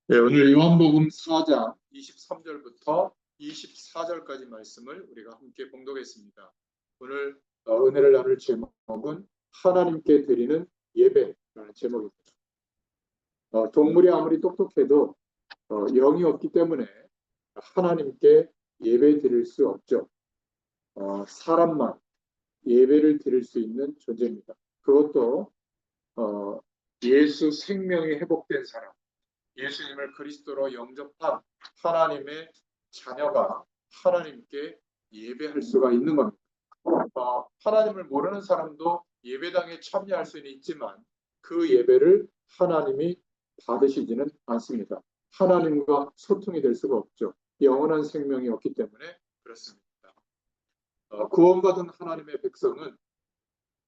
네, 오늘 요한복음 4장 23절부터 24절까지 말씀을 우리가 함께 봉독했습니다. 오늘 은혜를 나눌 제목은 하나님께 드리는 예배라는 제목입니다. 동물이 아무리 똑똑해도 영이 없기 때문에 하나님께 예배 드릴 수 없죠. 사람만 예배를 드릴 수 있는 존재입니다. 그것도 예수 생명이 회복된 사람, 예수님을 그리스도로 영접한 하나님의 자녀가 하나님께 예배할 수가 있는 겁니다. 하나님을 모르는 사람도 예배당에 참여할 수는 있지만 그 예배를 하나님이 받으시지는 않습니다. 하나님과 소통이 될 수가 없죠. 영원한 생명이 없기 때문에 그렇습니다. 구원받은 하나님의 백성은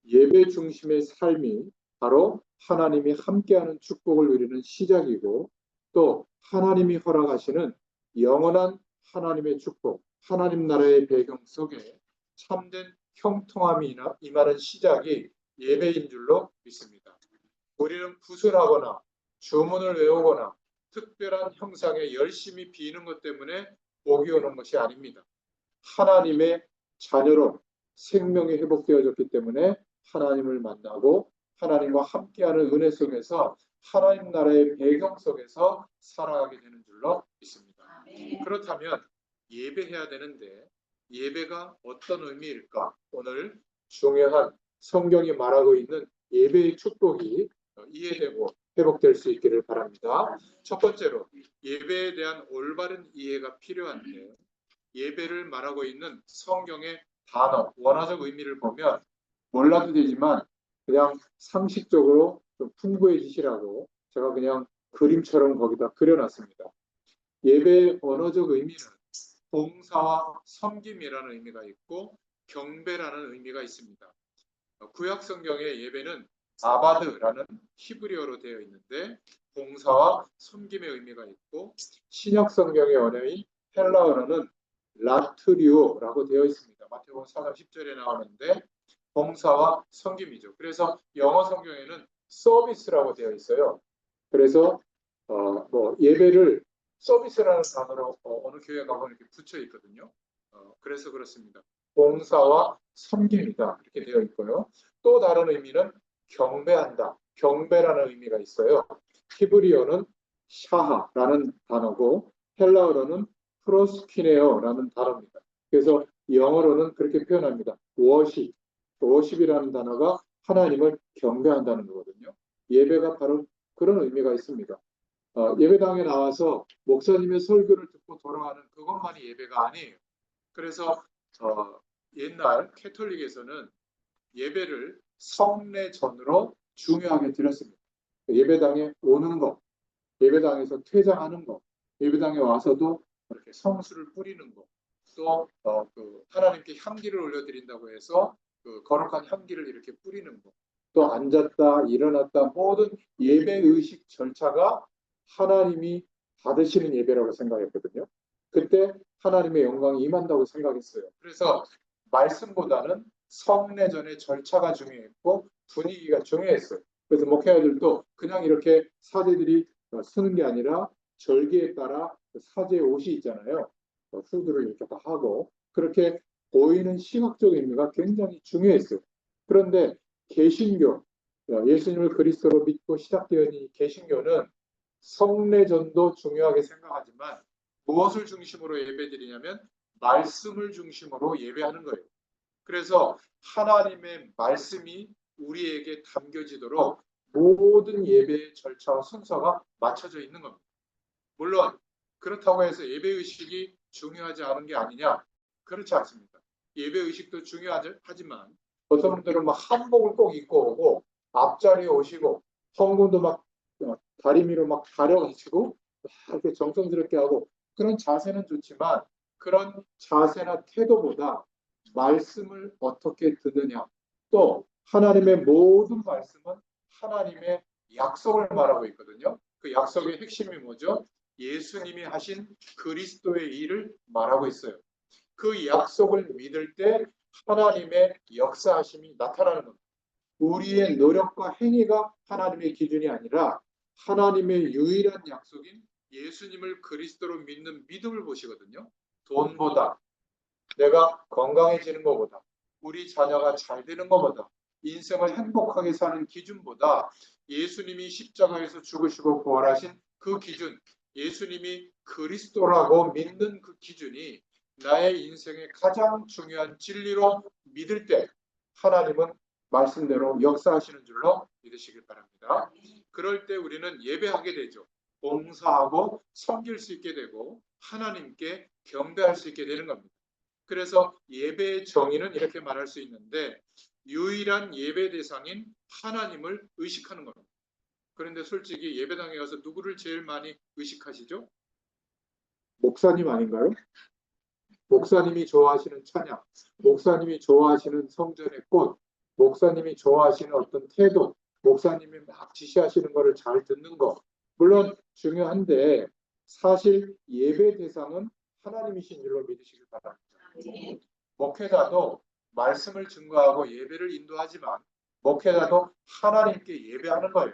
예배 중심의 삶이 바로 하나님이 함께하는 축복을 누리는 시작이고, 또 하나님이 허락하시는 영원한 하나님의 축복, 하나님 나라의 배경 속에 참된 형통함이 임하는 시작이 예배인 줄로 믿습니다. 우리는 구슬하거나 주문을 외우거나 특별한 형상에 열심히 비는 것 때문에 복이 오는 것이 아닙니다. 하나님의 자녀로 생명이 회복되어졌기 때문에 하나님을 만나고 하나님과 함께하는 은혜 속에서 하나님 나라의 배경 속에서 살아가게 되는 줄로 믿습니다. 그렇다면 예배해야 되는데 예배가 어떤 의미일까? 오늘 중요한 성경이 말하고 있는 예배의 축복이 이해되고 회복될 수 있기를 바랍니다. 첫 번째로 예배에 대한 올바른 이해가 필요한데, 예배를 말하고 있는 성경의 단어, 원어적 의미를 보면 몰라도 되지만 그냥 상식적으로 좀 풍부해지시라고 제가 그냥 그림처럼 거기다 그려놨습니다. 예배의 언어적 의미는 봉사와 섬김이라는 의미가 있고 경배라는 의미가 있습니다. 구약 성경의 예배는 아바드라는 히브리어로 되어 있는데 봉사와 섬김의 의미가 있고, 신약 성경의 언어인 헬라어로는 라트리오라고 되어 있습니다. 마태복음 4장 10절에 나오는데 봉사와 섬김이죠. 그래서 영어 성경에는 서비스라고 되어 있어요. 그래서 예배를 서비스라는 단어로 어느 교회 가보면 이렇게 붙여 있거든요. 그래서 그렇습니다. 봉사와 섬김이다 이렇게 되어 있고요. 또 다른 의미는 경배한다, 경배라는 의미가 있어요. 히브리어는 샤하라는 단어고 헬라어로는 프로스키네어라는 단어입니다. 그래서 영어로는 그렇게 표현합니다. 워십이라는 단어가 하나님을 경배한다는 거거든요. 예배가 바로 그런 의미가 있습니다. 예배당에 나와서 목사님의 설교를 듣고 돌아가는 그것만이 예배가 아니에요. 그래서 옛날 캐톨릭에서는 예배를 성례전으로 중요하게 드렸습니다. 예배당에 오는 것, 예배당에서 퇴장하는 것, 예배당에 와서도 이렇게 성수를 뿌리는 것, 또 하나님께 향기를 올려드린다고 해서 그 거룩한 향기를 이렇게 뿌리는 것, 또 앉았다 일어났다 모든 예배 의식 절차가 하나님이 받으시는 예배라고 생각했거든요. 그때 하나님의 영광이 임한다고 생각했어요. 그래서 말씀보다는 성례전의 절차가 중요했고 분위기가 중요했어요. 그래서 목회자들도 그냥 이렇게 사제들이 쓰는 게 아니라 절기에 따라 사제 옷이 있잖아요. 후드를 이렇게 다 하고 그렇게 보이는 시각적 의미가 굉장히 중요했어요. 그런데 개신교, 예수님을 그리스도로 믿고 시작되어 있는 개신교는 성례전도 중요하게 생각하지만 무엇을 중심으로 예배드리냐면 말씀을 중심으로 예배하는 거예요. 그래서 하나님의 말씀이 우리에게 담겨지도록 모든 예배의 절차와 순서가 맞춰져 있는 겁니다. 물론 그렇다고 해서 예배의식이 중요하지 않은 게 아니냐? 그렇지 않습니다. 예배의식도 중요하지만 어떤 분들은 막 한복을 꼭 입고 오고 앞자리에 오시고 헌금도 막 다리미로 막 가려가지고 이렇게 정성스럽게 하고 그런 자세는 좋지만 그런 자세나 태도보다 말씀을 어떻게 듣느냐, 또 하나님의 모든 말씀은 하나님의 약속을 말하고 있거든요. 그 약속의 핵심이 뭐죠? 예수님이 하신 그리스도의 일을 말하고 있어요. 그 약속을 믿을 때 하나님의 역사하심이 나타나는 겁니다. 우리의 노력과 행위가 하나님의 기준이 아니라 하나님의 유일한 약속인 예수님을 그리스도로 믿는 믿음을 보시거든요. 돈보다, 내가 건강해지는 것보다, 우리 자녀가 잘 되는 것보다, 인생을 행복하게 사는 기준보다 예수님이 십자가에서 죽으시고 부활하신 그 기준, 예수님이 그리스도라고 믿는 그 기준이 나의 인생의 가장 중요한 진리로 믿을 때 하나님은 말씀대로 역사하시는 줄로 믿으시길 바랍니다. 그럴 때 우리는 예배하게 되죠. 봉사하고 섬길 수 있게 되고 하나님께 경배할 수 있게 되는 겁니다. 그래서 예배의 정의는 이렇게 말할 수 있는데 유일한 예배 대상인 하나님을 의식하는 겁니다. 그런데 솔직히 예배당에 가서 누구를 제일 많이 의식하시죠? 목사님 아닌가요? 목사님이 좋아하시는 찬양, 목사님이 좋아하시는 성전의 꽃, 목사님이 좋아하시는 어떤 태도, 목사님이 막 지시하시는 것을 잘 듣는 것, 물론 중요한데 사실 예배 대상은 하나님이신 줄로 믿으시길 바랍니다. 목회자도 말씀을 증거하고 예배를 인도하지만 목회자도 하나님께 예배하는 거예요.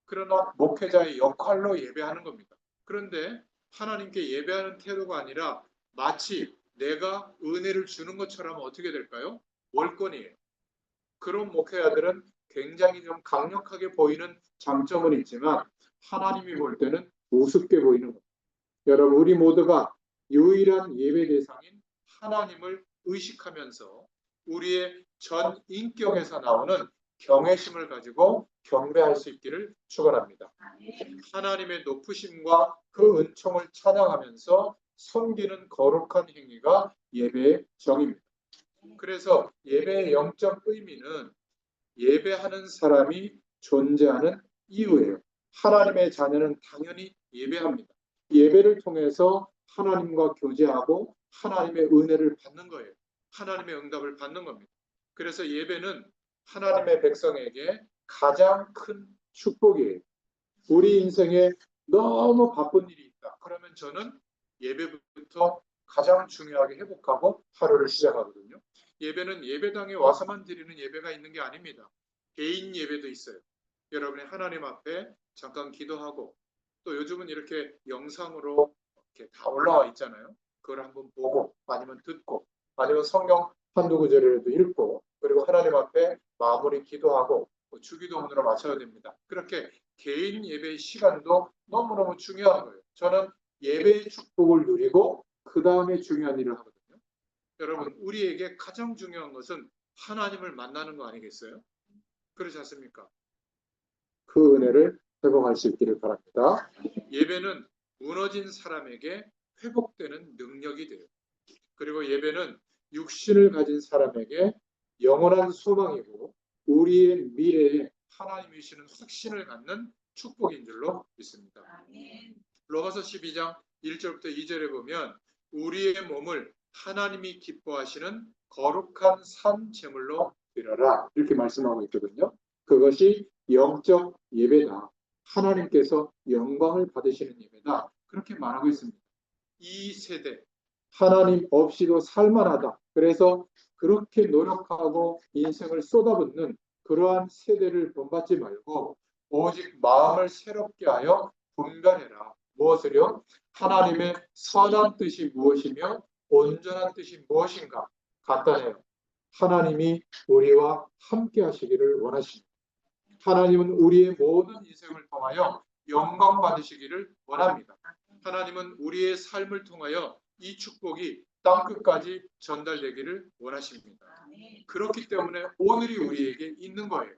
그러나 목회자의 역할로 예배하는 겁니다. 그런데 하나님께 예배하는 태도가 아니라 마치 내가 은혜를 주는 것처럼 어떻게 될까요? 월권이에요. 그런 목회자들은 굉장히 좀 강력하게 보이는 장점은 있지만 하나님이 볼 때는 우습게 보이는 겁니다. 여러분, 우리 모두가 유일한 예배 대상인 하나님을 의식하면서 우리의 전 인격에서 나오는 경외심을 가지고 경배할 수 있기를 축원합니다. 하나님의 높으심과 그 은총을 찬양하면서 섬기는 거룩한 행위가 예배의 정의입니다. 그래서 예배의 영적 의미는 예배하는 사람이 존재하는 이유예요. 하나님의 자녀는 당연히 예배합니다. 예배를 통해서 하나님과 교제하고 하나님의 은혜를 받는 거예요. 하나님의 응답을 받는 겁니다. 그래서 예배는 하나님의 백성에게 가장 큰 축복이에요. 우리 인생에 너무 바쁜 일이 있다. 그러면 저는 예배부터 가장 중요하게 회복하고 하루를 시작하거든요. 예배는 예배당에 와서만 드리는 예배가 있는 게 아닙니다. 개인 예배도 있어요. 여러분이 하나님 앞에 잠깐 기도하고 또 요즘은 이렇게 영상으로 이렇게 다 올라와 있잖아요. 그걸 한번 보고 아니면 듣고 아니면 성경 한두 구절이라도 읽고 그리고 하나님 앞에 마무리 기도하고 주기도문으로 마쳐야 됩니다. 그렇게 개인 예배의 시간도 너무너무 중요한 거예요. 저는 예배의 축복을 누리고 그 다음에 중요한 일을 하거든요. 여러분, 우리에게 가장 중요한 것은 하나님을 만나는 거 아니겠어요? 그렇지 않습니까? 그 은혜를 회복할 수 있기를 바랍니다. 예배는 무너진 사람에게 회복되는 능력이 돼요. 그리고 예배는 육신을 가진 사람에게 영원한 소망이고 우리의 미래에 하나님이 주시는 확신을 갖는 축복인 줄로 믿습니다. 로마서 12장 1절부터 2절에 보면 우리의 몸을 하나님이 기뻐하시는 거룩한 산 제물로 드려라 이렇게 말씀하고 있거든요. 그것이 영적 예배다. 하나님께서 영광을 받으시는 예배다. 그렇게 말하고 있습니다. 이 세대 하나님 없이도 살만하다. 그래서 그렇게 노력하고 인생을 쏟아붓는 그러한 세대를 본받지 말고 오직 마음을 새롭게 하여 분별해라. 무엇을요? 하나님의 선한 뜻이 무엇이며 온전한 뜻이 무엇인가? 간단해요. 하나님이 우리와 함께 하시기를 원하십니다. 하나님은 우리의 모든 인생을 통하여 영광 받으시기를 원합니다. 하나님은 우리의 삶을 통하여 이 축복이 땅끝까지 전달되기를 원하십니다. 그렇기 때문에 오늘이 우리에게 있는 거예요.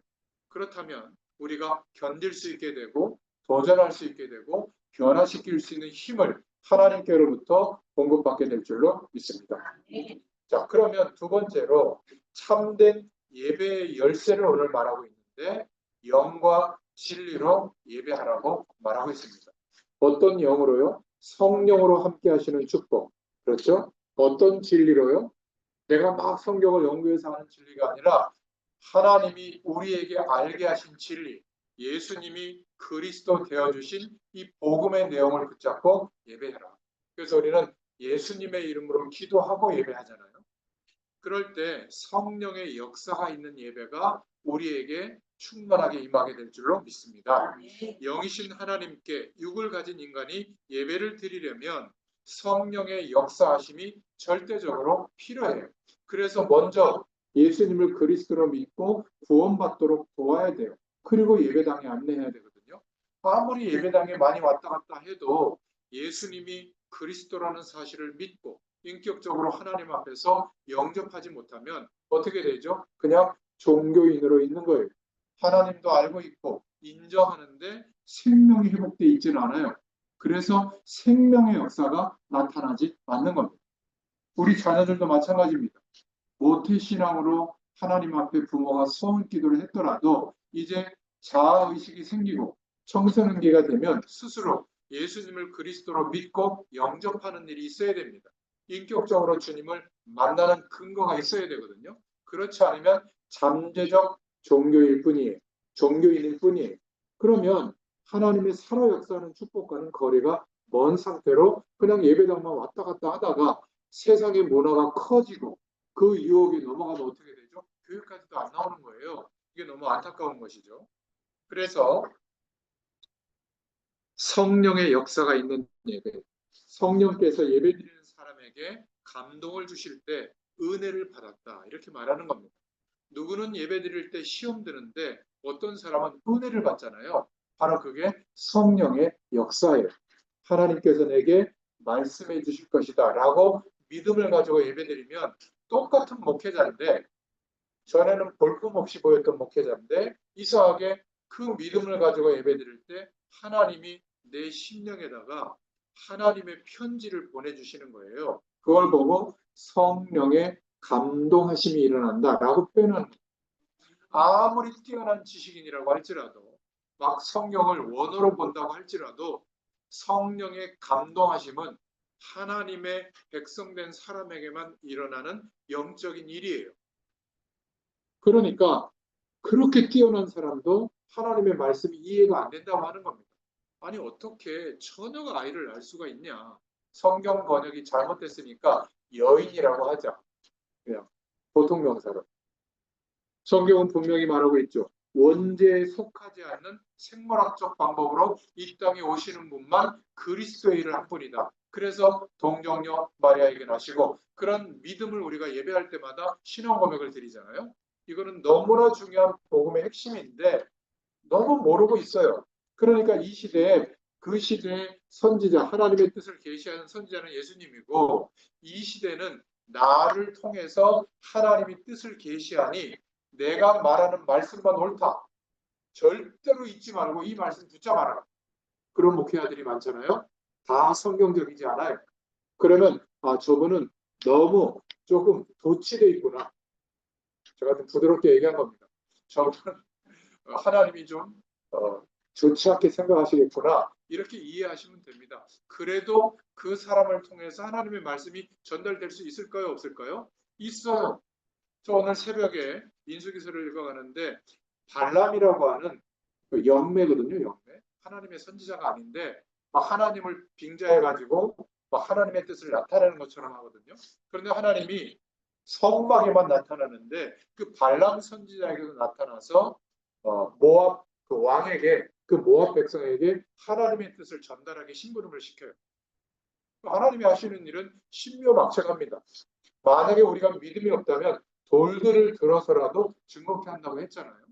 그렇다면 우리가 견딜 수 있게 되고 도전할 수 있게 되고 변화시킬 수 있는 힘을 하나님께로부터 공급받게 될 줄로 믿습니다. 자, 그러면 두 번째로 참된 예배의 열쇠를 오늘 말하고 있는데 영과 진리로 예배하라고 말하고 있습니다. 어떤 영으로요? 성령으로 함께 하시는 축복. 그렇죠? 어떤 진리로요? 내가 막 성경을 연구해서 하는 진리가 아니라 하나님이 우리에게 알게 하신 진리, 예수님이 그리스도 되어주신 이 복음의 내용을 붙잡고 예배해라. 그래서 우리는 예수님의 이름으로 기도하고 예배하잖아요. 그럴 때 성령의 역사가 있는 예배가 우리에게 충만하게 임하게 될 줄로 믿습니다. 영이신 하나님께 육을 가진 인간이 예배를 드리려면 성령의 역사하심이 절대적으로 필요해요. 그래서 먼저 예수님을 그리스도로 믿고 구원받도록 도와야 돼요. 그리고 예배당에 안내해야 되거든요. 아무리 예배당에 많이 왔다 갔다 해도 예수님이 그리스도라는 사실을 믿고 인격적으로 하나님 앞에서 영접하지 못하면 어떻게 되죠? 그냥 종교인으로 있는 거예요. 하나님도 알고 있고 인정하는데 생명이 회복되어 있지는 않아요. 그래서 생명의 역사가 나타나지 않는 겁니다. 우리 자녀들도 마찬가지입니다. 모태신앙으로 하나님 앞에 부모가 소원 기도를 했더라도 이제 자아의식이 생기고 청소년기가 되면 스스로 예수님을 그리스도로 믿고 영접하는 일이 있어야 됩니다. 인격적으로 주님을 만나는 근거가 있어야 되거든요. 그렇지 않으면 잠재적 종교일 뿐이에요. 종교인일 뿐이에요. 그러면 하나님의 살아 역사하는 축복과는 거리가 먼 상태로 그냥 예배당만 왔다 갔다 하다가 세상의 문화가 커지고 그 유혹이 넘어가면 어떻게 되죠? 교회까지도 안 나오는 거예요. 이게 너무 안타까운 것이죠. 그래서 성령의 역사가 있는 예배, 성령께서 예배드리는 사람에게 감동을 주실 때 은혜를 받았다 이렇게 말하는 겁니다. 누구는 예배드릴 때 시험 드는데 어떤 사람은 은혜를 받잖아요. 바로 그게 성령의 역사예요. 하나님께서 내게 말씀해 주실 것이다 라고 믿음을 가지고 예배드리면 똑같은 목회자인데 전에는 볼품없이 보였던 목회자인데 이상하게 그 믿음을 가지고 예배드릴 때 하나님이 내 심령에다가 하나님의 편지를 보내주시는 거예요. 그걸 보고 성령의 감동하심이 일어난다라고 표현하는 거예요. 아무리 뛰어난 지식인이라고 할지라도 막 성경을 원어로 본다고 할지라도 성령의 감동하심은 하나님의 백성된 사람에게만 일어나는 영적인 일이에요. 그러니까 그렇게 뛰어난 사람도 하나님의 말씀이 이해가 안 된다고 하는 겁니다. 아니 어떻게 처녀가 아이를 낳을 수가 있냐. 성경 번역이 잘못됐으니까 여인이라고 하자. 그냥 보통 명사로. 성경은 분명히 말하고 있죠. 원죄에 속하지 않는 생물학적 방법으로 이 땅에 오시는 분만 그리스도의 일을 한 분이다. 그래서 동정녀 마리아에게 나시고 그런 믿음을 우리가 예배할 때마다 신앙 고백을 드리잖아요. 이거는 너무나 중요한 복음의 핵심인데 너무 모르고 있어요. 그러니까 이 시대에 그 시대의 선지자, 하나님의 뜻을 계시하는 선지자는 예수님이고 이 시대는 나를 통해서 하나님의 뜻을 계시하니 내가 말하는 말씀만 옳다. 절대로 잊지 말고 이 말씀 붙잡아라. 그런 목회자들이 많잖아요. 다 성경적이지 않아요. 그러면 저분은 너무 조금 도치돼 있구나. 제가 좀 부드럽게 얘기한 겁니다. 저분은 하나님이 좀 좋지 않게 생각하시겠구나. 이렇게 이해하시면 됩니다. 그래도 그 사람을 통해서 하나님의 말씀이 전달될 수 있을까요? 없을까요? 있어요. 저 오늘 새벽에 민수기서를 읽어가는데 발람이라고 하는 그 영매거든요. 영매. 하나님의 선지자가 아닌데 하나님을 빙자해가지고 하나님의 뜻을 나타내는 것처럼 하거든요. 그런데 하나님이 성막에만 나타나는데 그 발람 선지자에게도 나타나서 모압 그 왕에게 그 모압 백성에게 하나님의 뜻을 전달하게 심부름을 시켜요. 하나님이 하시는 일은 신묘막측합니다. 만약에 우리가 믿음이 없다면 돌들을 들어서라도 증거케 한다고 했잖아요.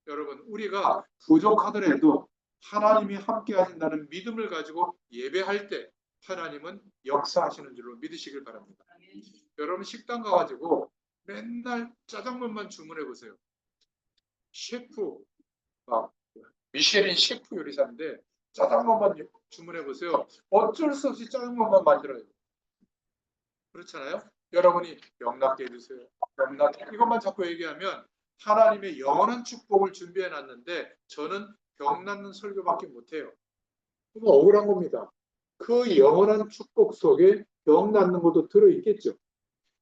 여러분 우리가 부족하더라도 하나님이 함께 하신다는 믿음을 가지고 예배할 때 하나님은 역사하시는 줄로 믿으시길 바랍니다. 여러분 식당 가가지고 맨날 짜장면만 주문해 보세요. 셰프 미쉐린 셰프 요리사인데 짜장면만 주문해 보세요. 어쩔 수 없이 짜장면만 만들어요. 그렇잖아요. 여러분이 명랑게 해주세요. 명랑게 이것만 자꾸 얘기하면 하나님의 영원한 축복을 준비해 놨는데 저는 병났는 설교밖에 못해요. 그럼 억울한 겁니다. 그 영원한 축복 속에 병 낫는 것도 들어있겠죠.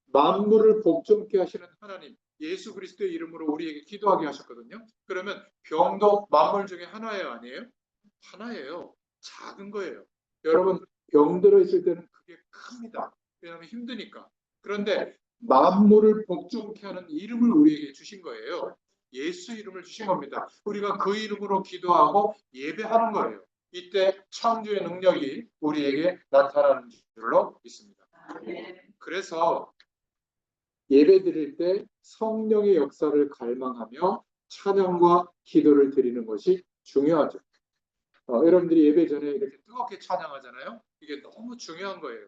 만물을 복종케 하시는 하나님 예수 그리스도의 이름으로 우리에게 기도하게 하셨거든요. 그러면 병도 만물 중에 하나예요, 아니에요? 하나예요. 작은 거예요. 여러분 병 들어있을 때는 그게 큽니다. 왜냐하면 힘드니까. 그런데 만물을 복종케 하는 이름을 우리에게 주신 거예요. 예수 이름을 주신 겁니다. 우리가 그 이름으로 기도하고 예배하는 거예요. 이때 창조의 능력이 우리에게 나타나는 줄로 믿습니다. 그래서 예배 드릴 때 성령의 역사를 갈망하며 찬양과 기도를 드리는 것이 중요하죠. 여러분들이 예배 전에 이렇게 뜨겁게 찬양하잖아요. 이게 너무 중요한 거예요.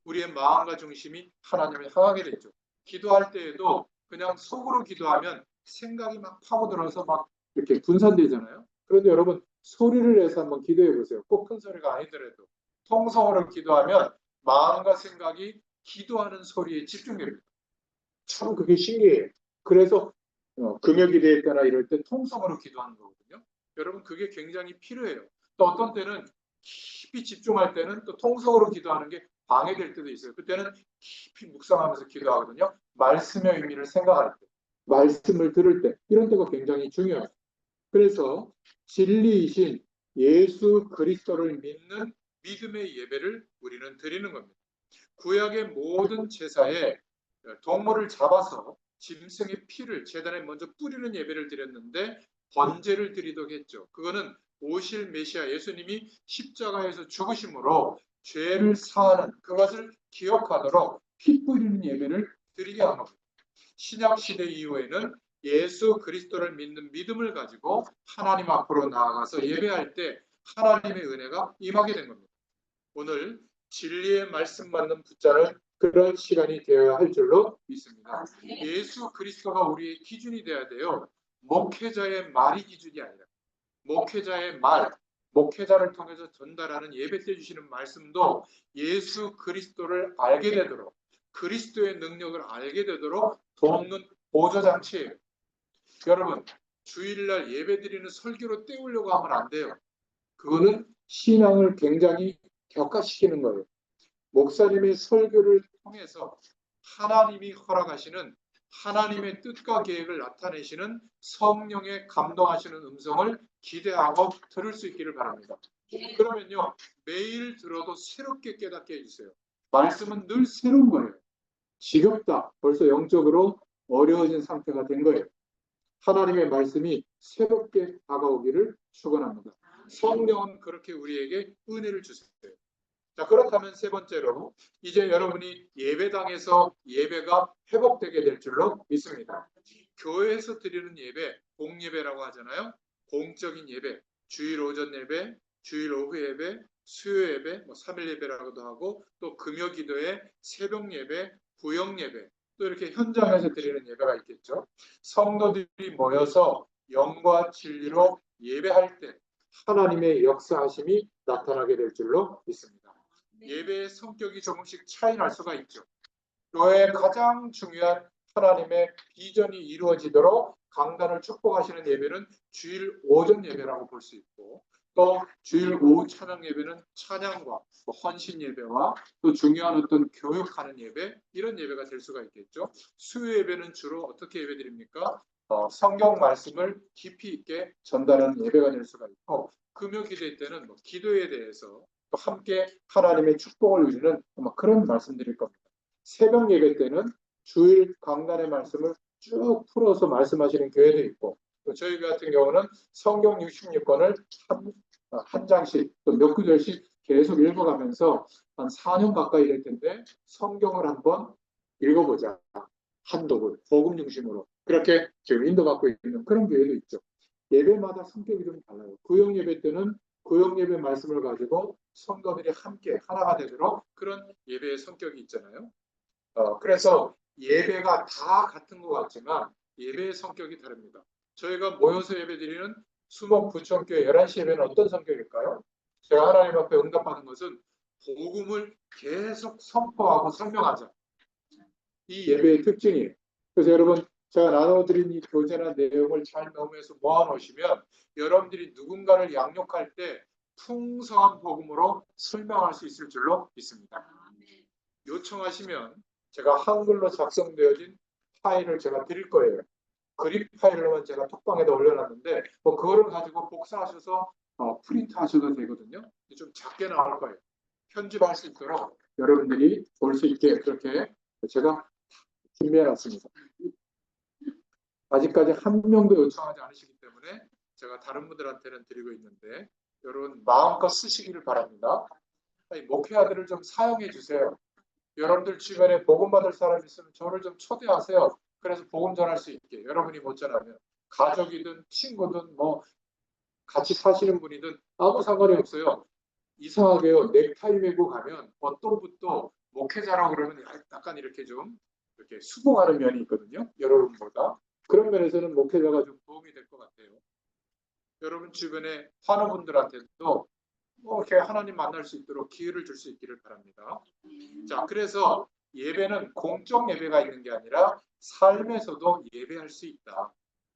우리의 마음과 중심이 하나님을 향하게 되죠. 기도할 때에도 그냥 속으로 기도하면 생각이 막 파고들어서 막 이렇게 분산되잖아요. 그런데 여러분 소리를 내서 한번 기도해 보세요. 꼭 큰 소리가 아니더라도 통성으로 기도하면 마음과 생각이 기도하는 소리에 집중됩니다. 참 그게 신기해요. 그래서 금요기도회 때나 이럴 때 통성으로 기도하는 거거든요. 여러분 그게 굉장히 필요해요. 또 어떤 때는 깊이 집중할 때는 또 통성으로 기도하는 게 방해될 때도 있어요. 그때는 깊이 묵상하면서 기도하거든요. 말씀의 의미를 생각할 때, 말씀을 들을 때 이런 때가 굉장히 중요해요. 그래서 진리이신 예수 그리스도를 믿는 믿음의 예배를 우리는 드리는 겁니다. 구약의 모든 제사에 동물을 잡아서 짐승의 피를 제단에 먼저 뿌리는 예배를 드렸는데 번제를 드리도록 했죠. 그거는 오실 메시아 예수님이 십자가에서 죽으심으로 죄를 사하는 그것을 기억하도록 피 뿌리는 예배를 드리게 한 겁니다. 신약 시대 이후에는 예수 그리스도를 믿는 믿음을 가지고 하나님 앞으로 나아가서 예배할 때 하나님의 은혜가 임하게 된 겁니다. 오늘 진리의 말씀 받는 붙잡는 그런 시간이 되어야 할 줄로 믿습니다. 예수 그리스도가 우리의 기준이 되어야 돼요. 목회자의 말이 기준이 아니라 목회자의 말, 목회자를 통해서 전달하는 예배 때 주시는 말씀도 예수 그리스도를 알게 되도록 그리스도의 능력을 알게 되도록 돕는 보조장치예요. 여러분 주일날 예배 드리는 설교로 때우려고 하면 안 돼요. 그거는 신앙을 굉장히 격화시키는 거예요. 목사님의 설교를 통해서 하나님이 허락하시는 하나님의 뜻과 계획을 나타내시는 성령의 감동하시는 음성을 기대하고 들을 수 있기를 바랍니다. 그러면요 매일 들어도 새롭게 깨닫게 해주세요. 말씀은 늘 새로운 거예요. 지겹다. 벌써 영적으로 어려워진 상태가 된 거예요. 하나님의 말씀이 새롭게 다가오기를 축원합니다. 성령은 그렇게 우리에게 은혜를 주세요. 자, 그렇다면 세 번째로 이제 여러분이 예배당에서 예배가 회복되게 될 줄로 믿습니다. 교회에서 드리는 예배, 공예배라고 하잖아요. 공적인 예배, 주일 오전 예배, 주일 오후 예배, 수요 예배, 3일 예배라고도 하고 또 금요 기도회, 새벽 예배, 구역 예배, 또 이렇게 현장에서 드리는 예배가 있겠죠. 성도들이 모여서 영과 진리로 예배할 때 하나님의 역사하심이 나타나게 될 줄로 믿습니다. 예배의 성격이 조금씩 차이 날 수가 있죠. 교회의 가장 중요한 하나님의 비전이 이루어지도록 강단을 축복하시는 예배는 주일 오전 예배라고 볼 수 있고 또 주일 오후 찬양 예배는 찬양과 헌신 예배와 또 중요한 어떤 교육하는 예배 이런 예배가 될 수가 있겠죠. 수요 예배는 주로 어떻게 예배 드립니까? 성경 말씀을 깊이 있게 전달하는 예배가 될 수가 있고 금요 기도회 때는 기도에 대해서 또 함께 하나님의 축복을 누리는 그런 말씀드릴 겁니다. 새벽 예배 때는 주일 강단의 말씀을 쭉 풀어서 말씀하시는 교회도 있고 또 저희 같은 경우는 성경 66권을 한 장씩 또 몇 구절씩 계속 읽어가면서 한 4년 가까이 될 텐데 성경을 한번 읽어보자. 한독을 복음 중심으로 그렇게 지금 인도받고 있는 그런 교회도 있죠. 예배마다 성격이 좀 달라요. 구역 예배 때는 구역 예배 말씀을 가지고 성도들이 함께 하나가 되도록 그런 예배의 성격이 있잖아요. 그래서 예배가 다 같은 것 같지만 예배의 성격이 다릅니다. 저희가 모여서 예배드리는 수목 부천교회 11시 예배는 어떤 성격일까요? 제가 하나님 앞에 응답받은 것은 복음을 계속 선포하고 설명하자. 이 예배의 특징이에요. 그래서 여러분 제가 나눠드린 이 교제나 내용을 잘 메모해서 모아놓으시면 여러분들이 누군가를 양육할 때 풍성한 복음으로 설명할 수 있을 줄로 믿습니다. 요청하시면 제가 한글로 작성되어진 파일을 제가 드릴 거예요. 그립 파일로만 제가 톡방에다 올려놨는데 그거를 가지고 복사하셔서 프린트하셔도 되거든요. 좀 작게 나올 거예요. 편집할 수 있도록 여러분들이 볼 수 있게 그렇게 제가 준비해놨습니다. 아직까지 한 명도 요청하지 않으시기 때문에 제가 다른 분들한테는 드리고 있는데 여러분 마음껏 쓰시기를 바랍니다. 아니, 목회자들을 좀 사용해 주세요. 여러분들 주변에 복음 받을 사람 있으면 저를 좀 초대하세요. 그래서 복음 전할 수 있게. 여러분이 못 전하면 가족이든 친구든 뭐 같이 사시는 분이든 아무 상관이 없어요. 이상하게요. 넥타이 메고 가면 어떤 분도 목회자라고 그러면 약간 이렇게 좀 이렇게 수긍하는 면이 있거든요. 여러분보다. 그런 면에서는 목회자가 좀 도움이 될 것 같아요. 여러분 주변에 환우분들한테도 뭐 이렇게 하나님 만날 수 있도록 기회를 줄 수 있기를 바랍니다. 자, 그래서 예배는 공적 예배가 있는 게 아니라 삶에서도 예배할 수 있다.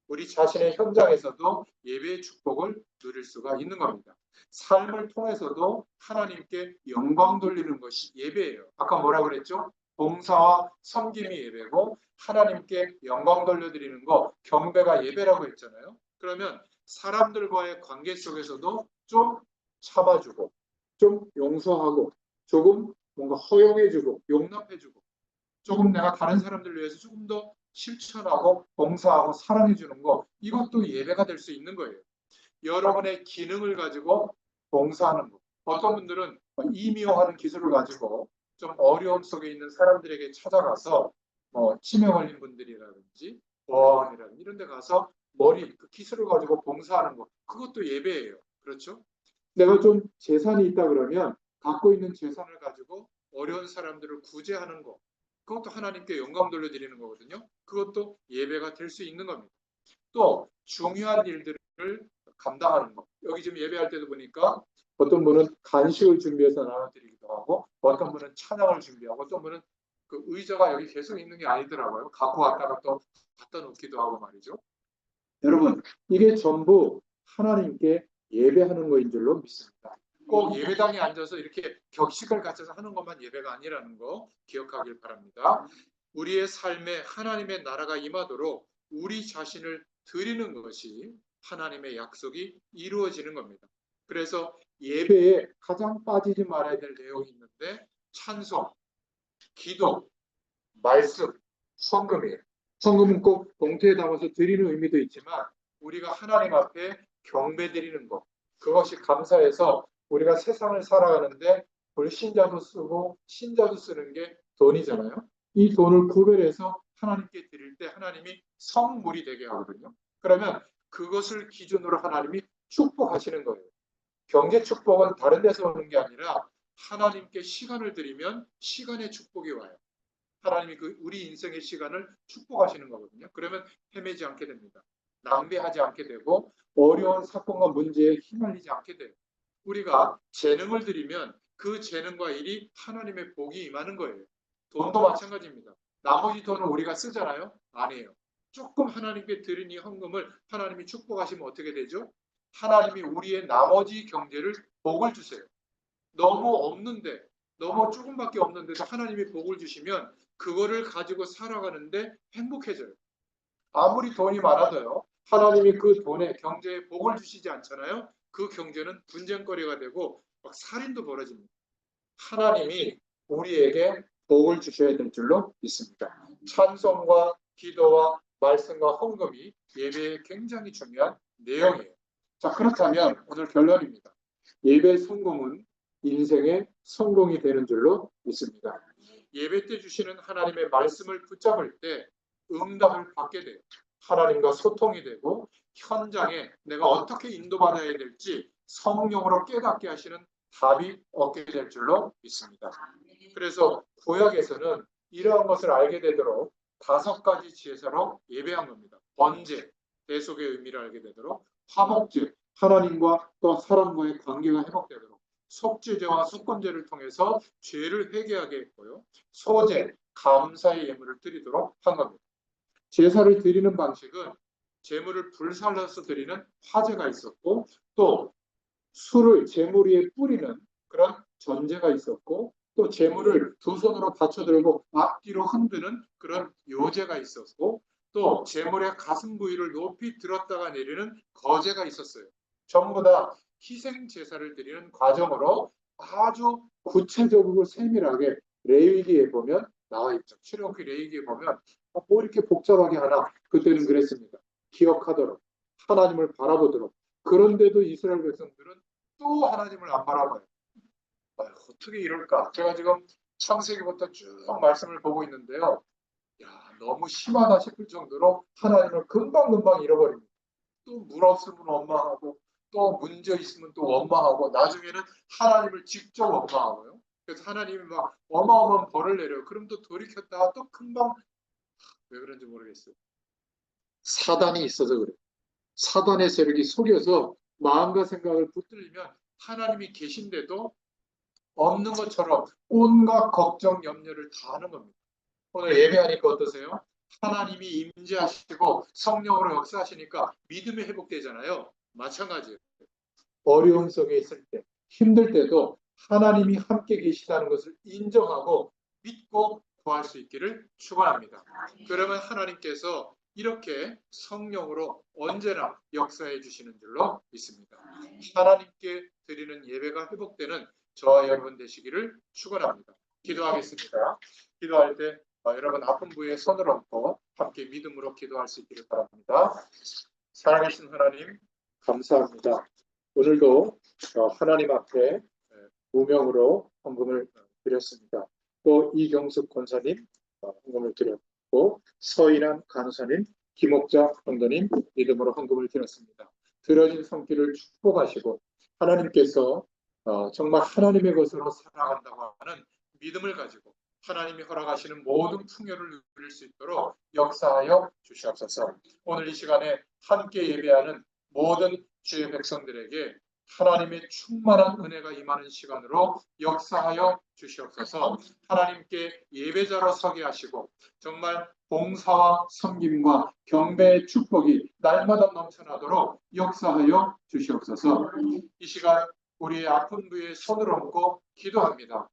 우리 자신의 현장에서도 예배의 축복을 누릴 수가 있는 겁니다. 삶을 통해서도 하나님께 영광 돌리는 것이 예배예요. 아까 뭐라 그랬죠? 봉사와 섬김이 예배고 하나님께 영광 돌려드리는 거 경배가 예배라고 했잖아요. 그러면 사람들과의 관계 속에서도 좀 참아주고 좀 용서하고 조금 뭔가 허용해주고 용납해주고 조금 내가 다른 사람들 위해서 조금 더 실천하고 봉사하고 사랑해주는 거 이것도 예배가 될 수 있는 거예요. 여러분의 기능을 가지고 봉사하는 거. 어떤 분들은 이미용하는 기술을 가지고 좀 어려움 속에 있는 사람들에게 찾아가서 치매 걸린 분들이라든지 보안이라든지 이런 데 가서 머리 그 기술을 가지고 봉사하는 거 그것도 예배예요. 그렇죠? 내가 좀 재산이 있다 그러면 갖고 있는 재산을 가지고 어려운 사람들을 구제하는 거 그것도 하나님께 영광 돌려드리는 거거든요. 그것도 예배가 될 수 있는 겁니다. 또 중요한 일들을 감당하는 거. 여기 지금 예배할 때도 보니까 어떤 분은 간식을 준비해서 나눠드리기도 하고 어떤 분은 찬양을 준비하고 어떤 분은 그 의자가 여기 계속 있는 게 아니더라고요. 갖고 왔다가 또 갖다 놓기도 하고 말이죠. 여러분 이게 전부 하나님께 예배하는 거인 줄로 믿습니다. 꼭 예배당에 앉아서 이렇게 격식을 갖춰서 하는 것만 예배가 아니라는 거 기억하길 바랍니다. 우리의 삶에 하나님의 나라가 임하도록 우리 자신을 드리는 것이 하나님의 약속이 이루어지는 겁니다. 그래서 예배에 가장 빠지지 말아야 될 내용이 있는데 찬송, 기도, 말씀, 헌금이에요. 헌금은 꼭 봉투에 담아서 드리는 의미도 있지만 우리가 하나님 앞에 경배 드리는 것 그것이 감사해서 우리가 세상을 살아가는데 불신자도 쓰고 신자도 쓰는 게 돈이잖아요. 이 돈을 구별해서 하나님께 드릴 때 하나님이 성물이 되게 하거든요. 그러면 그것을 기준으로 하나님이 축복하시는 거예요. 경제 축복은 다른 데서 오는 게 아니라 하나님께 시간을 드리면 시간의 축복이 와요. 하나님이 우리 인생의 시간을 축복하시는 거거든요. 그러면 헤매지 않게 됩니다. 낭비하지 않게 되고 어려운 사건과 문제에 휘말리지 않게 돼요. 우리가 재능을 드리면 그 재능과 일이 하나님의 복이 임하는 거예요. 돈도 마찬가지입니다. 나머지 돈을 우리가 쓰잖아요. 아니에요. 조금 하나님께 드린 이 헌금을 하나님이 축복하시면 어떻게 되죠? 하나님이 우리의 나머지 경제를 복을 주세요. 너무 없는데 너무 조금밖에 없는데도 하나님이 복을 주시면 그거를 가지고 살아가는데 행복해져요. 아무리 돈이 많아도요. 하나님이 그 돈에 경제에 복을 주시지 않잖아요. 그 경제는 분쟁거리가 되고 막 살인도 벌어집니다. 하나님이 우리에게 복을 주셔야 될 줄로 믿습니다. 찬송과 기도와 말씀과 헌금이 예배에 굉장히 중요한 내용이에요. 자, 그렇다면 오늘 결론입니다. 예배 성공은 인생의 성공이 되는 줄로 믿습니다. 예배 때 주시는 하나님의 말씀을 붙잡을 때 응답을 받게 돼요. 하나님과 소통이 되고 현장에 내가 어떻게 인도받아야 될지 성령으로 깨닫게 하시는 답이 얻게 될 줄로 믿습니다. 그래서 구약에서는 이러한 것을 알게 되도록 5가지 지혜서로 예배한 겁니다. 번제, 대속의 의미를 알게 되도록 화목제, 하나님과 또 사람과의 관계가 회복되도록 속죄제와 속건제를 통해서 죄를 회개하게 했고요. 소제, 감사의 예물을 드리도록 한 겁니다. 제사를 드리는 방식은 제물을 불살라서 드리는 화제가 있었고 또 술을 제물 위에 뿌리는 그런 전제가 있었고 또 제물을 두 손으로 받쳐들고 앞뒤로 흔드는 그런 요제가 있었고 또 제물의 가슴 부위를 높이 들었다가 내리는 거제가 있었어요. 전부 다 희생 제사를 드리는 과정으로 아주 구체적이고 세밀하게 레위기에 보면 나와 있죠. 출애굽기 레위기에 보면 뭐 이렇게 복잡하게 하나? 그때는 그랬습니다. 기억하도록, 하나님을 바라보도록. 그런데도 이스라엘 백성들은 또 하나님을 안 바라봐요. 어떻게 이럴까? 제가 지금 창세기부터 쭉 말씀을 보고 있는데요. 야, 너무 심하다 싶을 정도로 하나님을 금방금방 잃어버립니다. 또 물 없으면 원망하고, 또 문제 있으면 또 원망하고, 나중에는 하나님을 직접 원망하고요. 그래서 하나님이 막 어마어마한 벌을 내려요. 그럼 또 돌이켰다가 또 금방, 왜 그런지 모르겠어요. 사단이 있어서 그래요. 사단의 세력이 속여서 마음과 생각을 붙들리면 하나님이 계신데도 없는 것처럼 온갖 걱정, 염려를 다 하는 겁니다. 오늘 예배하니까 어떠세요? 하나님이 임재하시고 성령으로 역사하시니까 믿음이 회복되잖아요. 마찬가지예요. 어려움 속에 있을 때, 힘들 때도 하나님이 함께 계시다는 것을 인정하고 믿고 구할 수 있기를 축원합니다. 그러면 하나님께서 이렇게 성령으로 언제나 역사해 주시는 줄로 믿습니다. 하나님께 드리는 예배가 회복되는 저와 여러분 되시기를 축원합니다. 기도하겠습니다. 기도할 때 여러분 아픈 부위에 손을 얹고 함께 믿음으로 기도할 수 있기를 바랍니다. 살아계신 하나님 감사합니다. 오늘도 하나님 앞에 무명으로 헌금을 드렸습니다. 또 이경숙 권사님 헌금을 드렸고 서인한 간호사님, 김옥자 권도님 믿음으로 헌금을 드렸습니다. 들어진 손길을 축복하시고 하나님께서 정말 하나님의 것으로 살아간다고 하는 믿음을 가지고 하나님이 허락하시는 모든 풍요를 누릴 수 있도록 역사하여 주시옵소서. 오늘 이 시간에 함께 예배하는 모든 주의 백성들에게 하나님의 충만한 은혜가 임하는 시간으로 역사하여 주시옵소서. 하나님께 예배자로 서게 하시고 정말 봉사와 섬김과 경배의 축복이 날마다 넘쳐나도록 역사하여 주시옵소서. 이 시간 우리의 아픈 부위에 손을 얹고 기도합니다.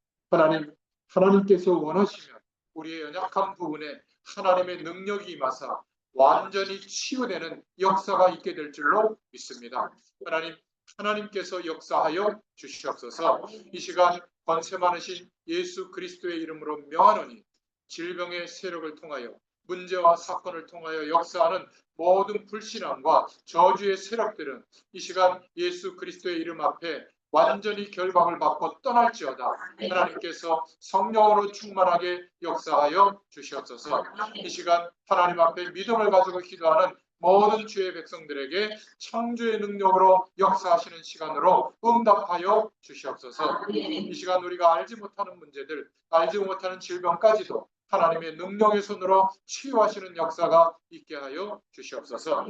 하나님께서 원하시면 우리의 연약한 부분에 하나님의 능력이 임하사 완전히 치유되는 역사가 있게 될 줄로 믿습니다. 하나님께서 역사하여 주시옵소서. 이 시간 권세 많으신 예수 그리스도의 이름으로 명하노니 질병의 세력을 통하여 문제와 사건을 통하여 역사하는 모든 불신앙과 저주의 세력들은 이 시간 예수 그리스도의 이름 앞에 완전히 결박을 받고 떠날지어다. 하나님께서 성령으로 충만하게 역사하여 주시옵소서. 이 시간 하나님 앞에 믿음을 가지고 기도하는 모든 주의 백성들에게 창조의 능력으로 역사하시는 시간으로 응답하여 주시옵소서. 이 시간 우리가 알지 못하는 문제들, 알지 못하는 질병까지도 하나님의 능력의 손으로 치유하시는 역사가 있게 하여 주시옵소서.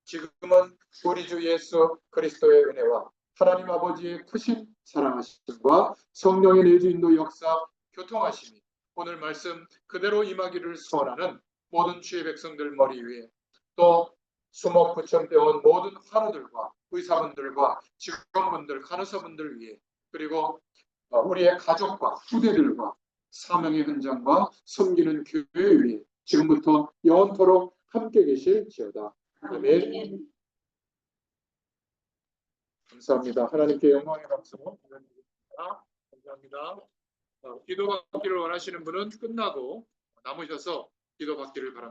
지금은 우리 주 예수 그리스도의 은혜와 하나님 아버지의 크신 사랑하심과 성령의 내주 인도 역사 교통하심이 오늘 말씀 그대로 임하기를 소원하는 모든 주의 백성들 머리 위에 또 수목구청 병원 모든 환우들과 의사분들과 직원분들, 간호사분들 위해 그리고 우리의 가족과 후대들과 사명의 현장과 섬기는 교회 위에 지금부터 영원토록 함께 계실지어다. 아멘. 감사합니다. 하나님께 영광의 박수 드립니다. 감사합니다. 기도받기를 원하시는 분은 끝나고 남으셔서 기도받기를 바랍니다.